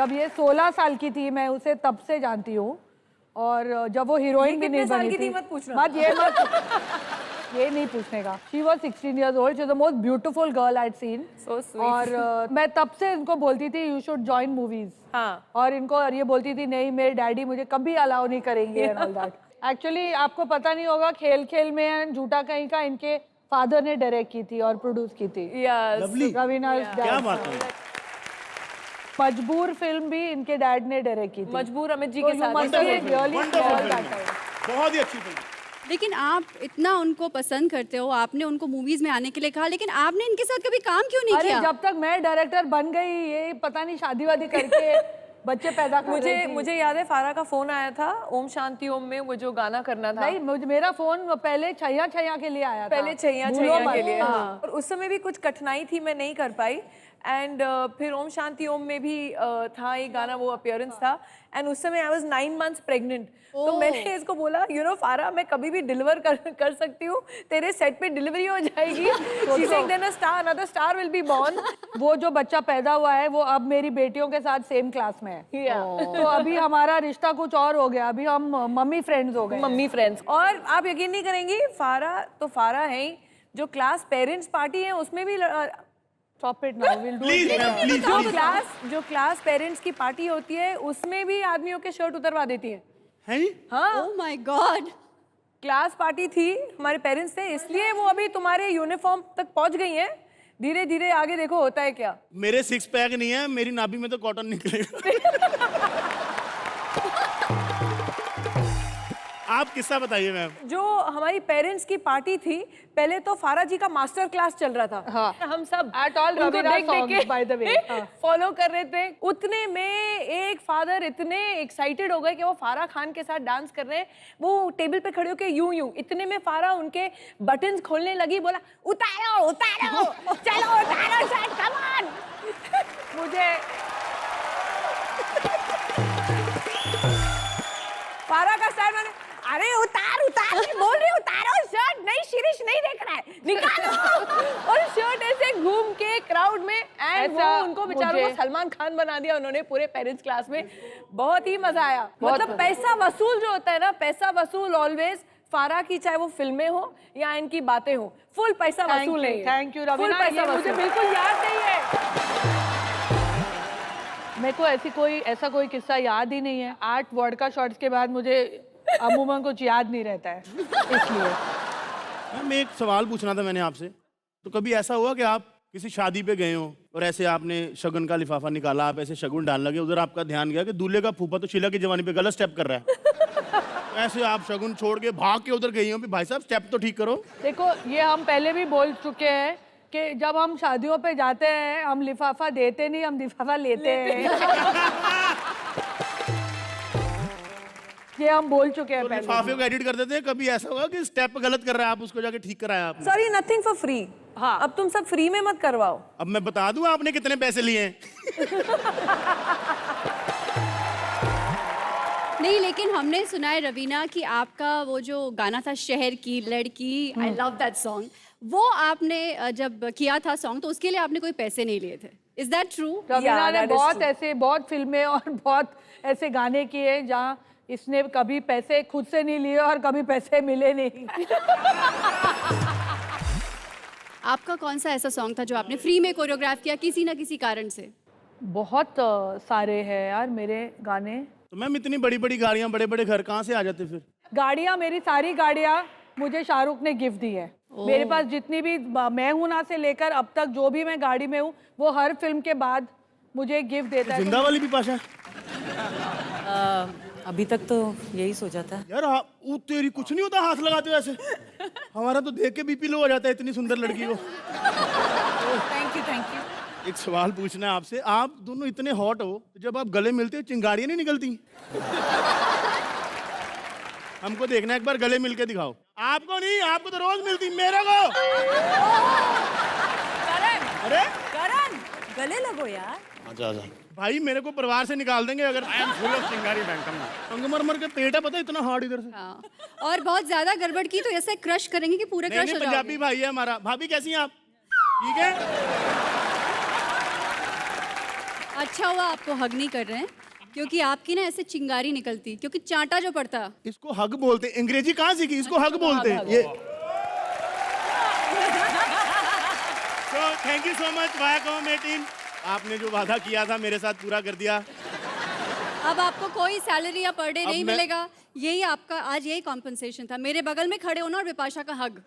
जब ये 16 साल की थी मैं उसे तब से जानती हूँ, और जब वो हीरोइन भी नहीं बनी थी। मत पूछना। मत ये नहीं पूछने का। She was 16 years old. She was the most beautiful girl I'd seen. So sweet. और मैं तब से इनको बोलती थी you should join movies. हाँ। और इनको ये बोलती थी नहीं मेरे डैडी मुझे कभी अलाउ नहीं करेंगे and all that. Actually आपको पता नहीं होगा खेल खेल में झूठा कहीं का इनके फादर ने डायरेक्ट की थी और प्रोड्यूस की थी। Lovely. रवीना क्या बात है। मजबूर फिल्म भी इनके डैड ने डायरेक्ट की थी। मजबूर अमित जी के साथ। बहुत ही अच्छी फिल्म। लेकिन आप इतना उनको पसंद करते हो, आपने उनको मूवीज में आने के लिए कहा, लेकिन आपने इनके साथ कभी काम क्यों नहीं किया? जब तक मैं डायरेक्टर बन गई ये पता नहीं शादी वादी करके बच्चे पैदा कर रही थी। मुझे याद है फारा का फोन आया था ओम शांति ओम में, वो जो गाना करना था। नहीं मेरा फोन पहले छैया छैया के लिए आया था। पहले छैया छैया के लिए। हाँ। और उस समय भी कुछ कठिनाई थी, मैं नहीं कर पाई। एंड फिर ओम शांति ओम में भी था ये गाना, वो अपीयरेंस था। एंड उस समय आई वाज 9 months प्रेग्नेंट। तो मैंने इसको बोला यू नो फारा मैं कभी भी डिलीवर कर सकती हूँ, तेरे सेट पे डिलीवरी हो जाएगी। She said, then a star, another star will be born. वो जो बच्चा पैदा हुआ है वो अब मेरी बेटियों के साथ सेम क्लास में है। तो अभी हमारा रिश्ता कुछ और हो गया, अभी हम मम्मी फ्रेंड्स हो गए। Mummy friends. और आप यकीन नहीं करेंगी फारा तो फारा है ही, जो क्लास पेरेंट्स पार्टी है उसमें भी Stop it now, we'll do it later. जो क्लास पेरेंट्स की पार्टी होती है उसमें भी आदमियों के शर्ट उतरवा देती है। हैं? हाँ। Oh my God. Class party थी, हमारे पेरेंट्स थे, इसलिए वो अभी तुम्हारे यूनिफॉर्म तक पहुंच गई हैं। धीरे धीरे आगे देखो होता है क्या। मेरे 6 पैक नहीं है, मेरी नाभि में तो कॉटन निकलेगा। आप किस्सा बताइए मैम। जो हमारी पेरेंट्स की पार्टी थी, पहले तो फारा जी का मास्टर क्लास चल रहा था। हाँ। हम सब At all Ravina songs, by the way. हाँ। फॉलो कर रहे थे। उतने में एक फादर इतने एक्साइटेड हो गए कि वो फारा खान के साथ डांस कर रहे हैं। वो टेबल पे खड़े होके यूं इतने में फारा उनके बटन्स खोलने लगी, बोला उतारो उतारो चलो उतारो शर्ट, कम ऑन। मुझे फारा का स्टाइल, मैंने अरे उतार उतार बोल रही उतारो शर्ट, नहीं शिरीष नहीं देख रहा है, निकालो। और शर्ट ऐसे घूम के क्राउड में, एंड वो उनको बेचारों को सलमान खान बना दिया उन्होंने पूरे पेरेंट्स क्लास में। बहुत ही मजा आया। मतलब पैसा वसूल जो होता है ना, पैसा वसूल ऑलवेज। फारा की चाहे वो फिल्में हो या इनकी बातें हो, फुल पैसा वसूल है। थैंक यू रवीना, ये मुझे बिल्कुल याद नहीं है। मेरे को ऐसा कोई किस्सा याद ही नहीं है। 8 वोडका शॉट्स के बाद मुझे अमूमन कुछ याद नहीं रहता है, इसलिए। मैं एक सवाल पूछना था मैंने आपसे। तो कभी ऐसा हुआ कि आप किसी शादी पे गए हो और ऐसे आपने शगुन का लिफाफा निकाला, आप ऐसे शगुन डालने लगे, उधर आपका ध्यान गया कि दूल्हे का फूफा तो शीला की जवानी पे गलत स्टेप कर रहा है। तो ऐसे आप शगुन छोड़ के भाग के उधर गई हो, भाई साहब स्टेप तो ठीक करो। देखो ये हम पहले भी बोल चुके हैं कि जब हम शादियों पे जाते हैं हम लिफाफा देते नहीं, हम लिफाफा लेते हैं। ये हम बोल चुके हैं तो पहले। लिफाफे को एडिट कर देते हैं। कभी ऐसा होगा कि स्टेप गलत कर रहा है, आप उसको जाके ठीक कराया आपने? Sorry, nothing for free. हाँ, अब तुम सब फ्री में मत करवाओ। अब मैं बता दूं आपने कितने पैसे लिए हैं। नहीं, लेकिन हमने सुना है रवीना कि आपका वो जो गाना था शहर की लड़की, आई लव दैट सॉन्ग, वो आपने जब किया था सॉन्ग तो उसके लिए आपने कोई पैसे नहीं लिए थे। Is that true? रवीना ने बहुत फिल्में और बहुत ऐसे गाने किए जहाँ इसने कभी पैसे खुद से नहीं लिए और कभी पैसे मिले नहीं। आपका कौन सा ऐसा सॉन्ग था जो आपने फ्री में कोरियोग्राफ किया किसी ना किसी कारण से? बहुत सारे हैं यार मेरे गाने। तो मैम इतनी बड़ी बड़ी गाड़ियां, बड़े बड़े घर कहाँ से आ जाते फिर? गाड़ियाँ, मेरी सारी गाड़ियाँ मुझे शाहरुख ने गिफ्ट दी है। मेरे पास जितनी भी मैं हूं ना से लेकर अब तक जो भी मैं गाड़ी में हूँ वो हर फिल्म के बाद मुझे गिफ्ट देता है। जिंदा वाली भी पाशा? अभी तक तो यही सोचा था यार। वो तेरी कुछ नहीं होता हाथ लगाते हो ऐसे। हमारा तो देख के बीपी लो हो जाता है इतनी सुंदर लड़की को। Thank you. एक सवाल पूछना है आपसे। आप दोनों इतने हॉट हो, जब आप गले मिलते हो चिंगारियां नहीं निकलती? हमको देखना, एक बार गले मिलके दिखाओ। आपको नहीं, आपको तो रोज मिलती, मेरे को। अरे करण, गले लगो यार। आजा भाई, मेरे को परिवार से निकाल देंगे अगर। आई एम फुल ऑफ चिंगारी बैंकम। संगमरमर का पेट है, पता है इतना हार्ड इधर से। हाँ। और बहुत ज्यादा गड़बड़ की तो ऐसे क्रश करेंगे कि पूरे क्रश हो जाओगे। पंजाबी भाई है हमारा। भाभी कैसी हैं आप? ठीक है। अच्छा हुआ आपको हग नहीं कर रहे हैं, क्योंकि आपकी ना ऐसे चिंगारी निकलती, क्योंकि चांटा जो पड़ता। इसको हग बोलते हैं, अंग्रेजी कहाँ सीखी, इसको हग बोलते हैं ये। तो thank you so much Viacom 18, आपने जो वादा किया था मेरे साथ पूरा कर दिया। अब आपको कोई सैलरी या पर डे अब नहीं मैं- मिलेगा, यही आपका आज यही कॉम्पनसेशन था, मेरे बगल में खड़े होना और विपाशा का हग।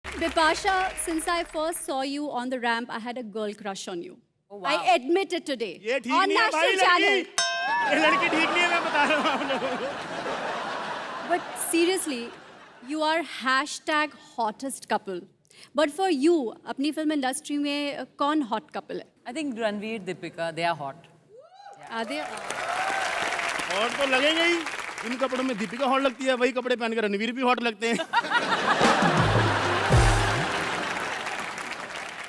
Bipasha, since I first saw you on the ramp, I had a girl crush on you. I admit it today. ये ठीक on नहीं है भाई national channel. लड़की, ये लड़की ठीक नहीं है, मैं बता रहा हूँ आप लोगों को। But seriously, you are #hottest couple. But for you, अपनी फिल्म इंडस्ट्री में कौन हॉट कपल है? I think Ranveer, Deepika, they are hot. आधे और तो लगेंगे ही, इन कपड़ों में दीपिका हॉट लगती है, वही कपड़े पहनकर रणवीर भी हॉट लगते हैं।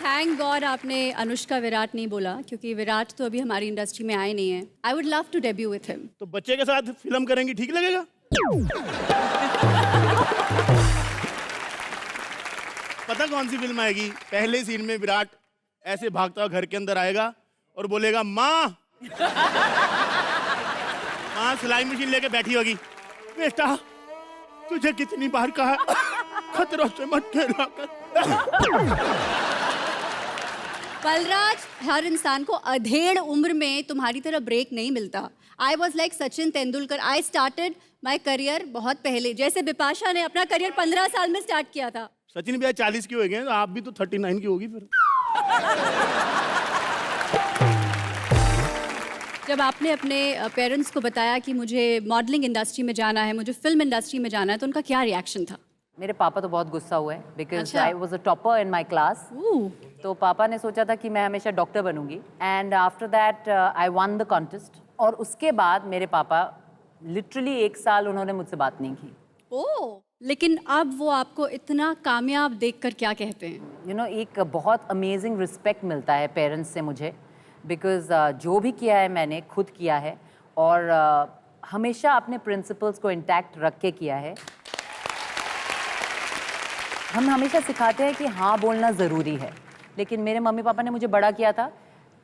थैंक गॉड आपने अनुष्का विराट नहीं बोला, क्योंकि विराट तो अभी हमारी इंडस्ट्री में आए नहीं है। I would love to debut with him. तो बच्चे के साथ फिल्म करेंगी, ठीक लगेगा? पता कौन सी फिल्म आएगी? पहले सीन में विराट ऐसे भागता हुआ घर के अंदर आएगा और बोलेगा माँ। माँ सिलाई मशीन लेके बैठी होगी, बेटा तुझे कितनी बार कहा खतरों से मत खेला कर। बलराज, हर इंसान को अधेड़ उम्र में तुम्हारी तरह ब्रेक नहीं मिलता। I was like Sachin Tendulkar. I started my career बहुत पहले, जैसे बिपाशा ने अपना करियर 15 साल में स्टार्ट किया था। सचिन भैया 40 की हो गए, तो आप भी तो 39 की होगी फिर। जब आपने अपने पेरेंट्स को बताया कि मुझे मॉडलिंग इंडस्ट्री में जाना है, मुझे फिल्म इंडस्ट्री में जाना है, तो उनका क्या रिएक्शन था? मेरे पापा तो बहुत गुस्सा हुए बिकॉज अच्छा। I was a topper in my class. तो पापा ने सोचा था कि मैं हमेशा डॉक्टर बनूंगी and after that I won the contest. और उसके बाद मेरे पापा लिटरली 1 साल उन्होंने मुझसे बात नहीं की। ओह, लेकिन अब वो आपको इतना कामयाब देखकर क्या कहते हैं? यू नो, एक बहुत अमेजिंग रिस्पेक्ट मिलता है पेरेंट्स से मुझे, बिकॉज जो भी किया है मैंने खुद किया है और हमेशा अपने प्रिंसिपल्स को इंटैक्ट रख के किया है। हम हमेशा सिखाते हैं कि हाँ बोलना ज़रूरी है, लेकिन मेरे मम्मी पापा ने मुझे बड़ा किया था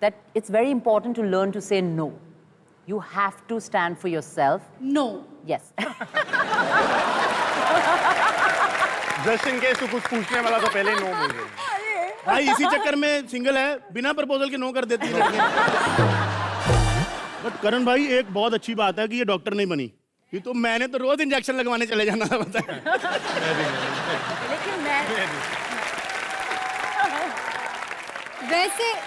that it's very important to learn to say no. You have to stand for yourself. No. Yes. Just in case तो कुछ पूछने वाला तो पहले नो बोल रहे। भाई इसी चक्कर में सिंगल है, बिना प्रपोजल के नो कर देती है लड़कियां। बट करण भाई, एक बहुत अच्छी बात है कि ये डॉक्टर नहीं बनी, ये तो मैंने तो रोज इंजेक्शन लगवाने चले जाना था, पता है। लेकिन मैं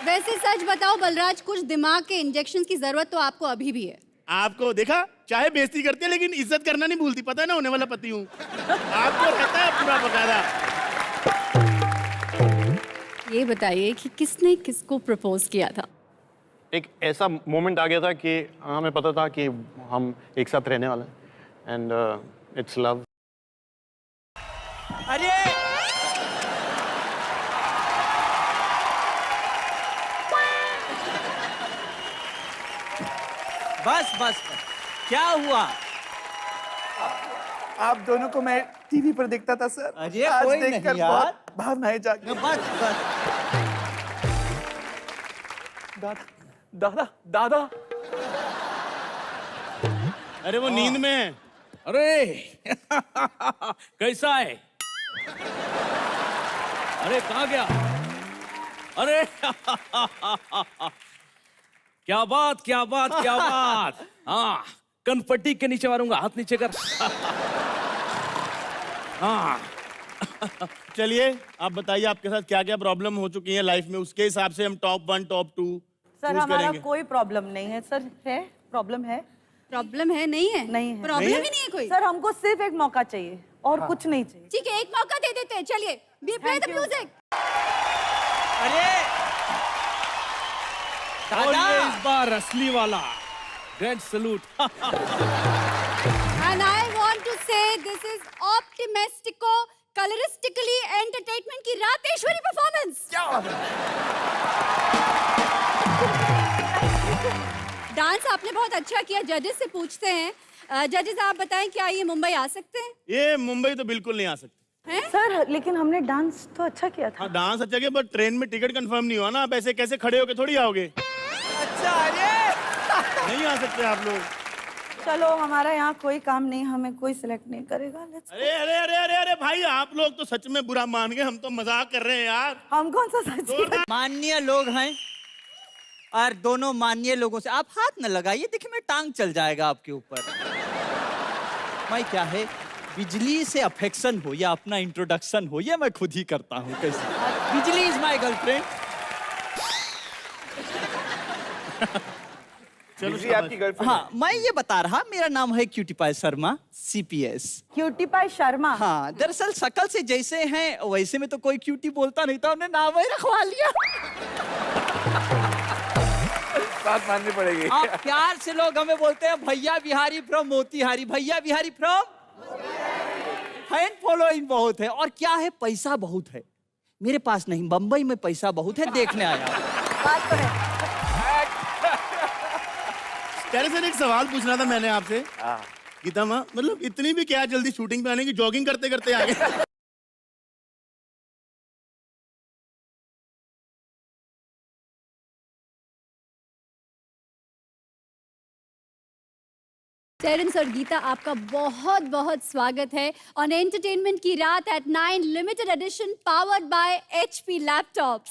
वैसे सच बताओ बलराज, कुछ दिमाग के इंजेक्शन की जरूरत तो आपको अभी भी है। आपको देखा, चाहे बेइज्जती करती है लेकिन इज्जत करना नहीं भूलती, पता है ना, होने वाला पति हूँ। आपको रहता है पूरा बकायदा। ये बताइए कि किसने किसको प्रपोज किया था? एक ऐसा मोमेंट आ गया था कि हमें पता था कि हम एक साथ रहने वाले हैं एंड इट्स लव। अरे बस बस बस, क्या हुआ? आप दोनों को मैं टीवी पर देखता था सर। अरे आज कोई देखकर नहीं यार। बहुत भावनाएं जागी। बस बस। दादा दादा दादा, अरे वो नींद में है। अरे कैसा है? अरे कहाँ गया? अरे क्या बात क्या बात क्या बात। हाँ, कनपट्टी के नीचे मारूंगा, हाथ नीचे कर। हाँ चलिए आप बताइए, आपके साथ क्या क्या प्रॉब्लम हो चुकी है लाइफ में, उसके हिसाब से हम टॉप 1 टॉप 2 सर हमारा कोई प्रॉब्लम नहीं है सर। है प्रॉब्लम है? प्रॉब्लम है? नहीं है? नहीं है। प्रॉब्लम ही नहीं है कोई? सर हमको सिर्फ एक मौका चाहिए और कुछ नहीं चाहिए। ठीक है, एक मौका दे देते हैं। चलिए, बी प्ले द म्यूजिक। अरे और दादा, ये इस बार असली वाला grand salute. And I want to say this is optimistico, coloristically entertainment की रातेश्वरी परफॉर्मेंस। डांस आपने बहुत अच्छा किया। जजेस से पूछते हैं, जजेस आप बताएं क्या ये मुंबई आ सकते हैं? ये मुंबई तो बिल्कुल नहीं आ सकते। सर लेकिन हमने डांस तो अच्छा किया था। हाँ डांस अच्छा किया, बट ट्रेन में टिकट कंफर्म नहीं हुआ ना, आप ऐसे कैसे खड़े होके थोड़ी आओगे, अच्छा अरे नहीं आ सकते आप लोग। चलो हमारा यहाँ कोई काम नहीं, हमें कोई सिलेक्ट नहीं करेगा। Let's go। अरे अरे अरे अरे अरे भाई, आप लोग तो सच में बुरा मान गए, हम तो मजाक कर रहे हैं यार। हम कौन सा सच किया? माननीय लोग हैं और दोनों माननीय लोगों से आप हाथ न लगाइए, देखिए मैं टांग चल जाएगा आपके ऊपर। मैं क्या है, बिजली से अफेक्शन हो या अपना इंट्रोडक्शन हो, ये मैं खुद ही करता हूँ। कैसे बिजली इज माय गर्लफ्रेंड। चलो बिजली आपकी गर्लफ्रेंड। हाँ, मैं ये बता रहा, मेरा नाम है cutie pie Sharma, CPS। Cutie pie Sharma. हाँ, दरअसल शकल से जैसे हैं वैसे में तो कोई क्यूटी बोलता नहीं था, उन्हें नाम ही रखवा लिया। बात माननी पड़ेगी। आप प्यार से लोग हमें बोलते हैं भैया बिहारी फ्रॉम मोतीहारी, भैया बिहारी फ्रॉम। फैन फॉलोइंग बहुत है, और क्या है, पैसा बहुत है। मेरे पास नहीं, बम्बई में पैसा बहुत है, देखने आया। बात तो है। कह रहे सर, एक सवाल पूछना था मैंने आपसे। गीता माँ, मतलब इतनी भी क्या जल्दी शूटिंग पे आने की, जॉगिंग करते करते आ गए। टेरेंस और गीता, आपका बहुत बहुत स्वागत है ऑन एंटरटेनमेंट की रात at 9 limited edition powered by HP laptops.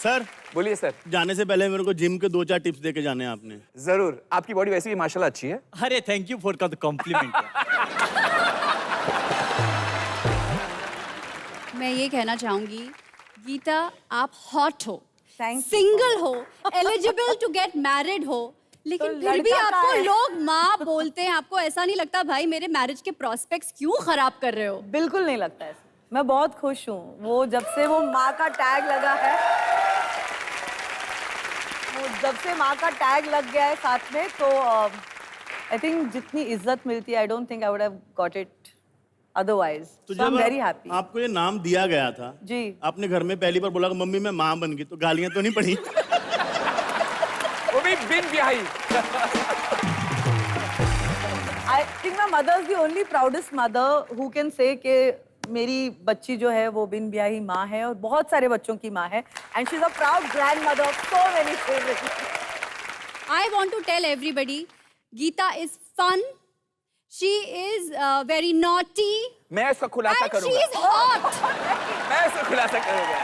Sir बोलिए सर। जाने से पहले मेरे को जिम के 2-4 टिप्स देके जाने हैं आपने। जरूर, आपकी बॉडी वैसे भी माशाल्लाह अच्छी है। अरे thank you for the compliment. मैं ये कहना चाहूंगी, गीता आप हॉट हो, Thank you। सिंगल हो, एलिजिबल टू गेट मैरिड हो, लेकिन तो फिर भी लड़का आपको कहाँ है? लोग माँ बोलते हैं। आपको ऐसा नहीं लगता भाई मेरे मैरिज के प्रोस्पेक्ट्स क्यों खराब कर रहे हो? बिल्कुल नहीं लगता है। मैं बहुत खुश हूँ, वो जब से वो माँ का टैग लगा है, वो जब से माँ का टैग लग गया है साथ में, तो आई थिंक जितनी इज्जत मिलती है, I don't think I would have got it otherwise. तो सो आई एम वेरी हैप्पी। आपको ये नाम दिया गया था जी। आपने घर में पहली बार बोला कि मम्मी मैं माँ बन गई, तो गालियां तो नहीं पड़ी? वो भी बिन ब्याही। I think my mother is the only proudest mother who can say कि मेरी बच्ची जो है वो बिन ब्याही माँ है, और बहुत सारे बच्चों की माँ है, and she is a proud grandmother of so many children. I want to tell everybody, Geeta is fun. She is very naughty. मैं इसका खुलासा And she करूंगा। is hot. मैं इसका खुलासा करूंगा।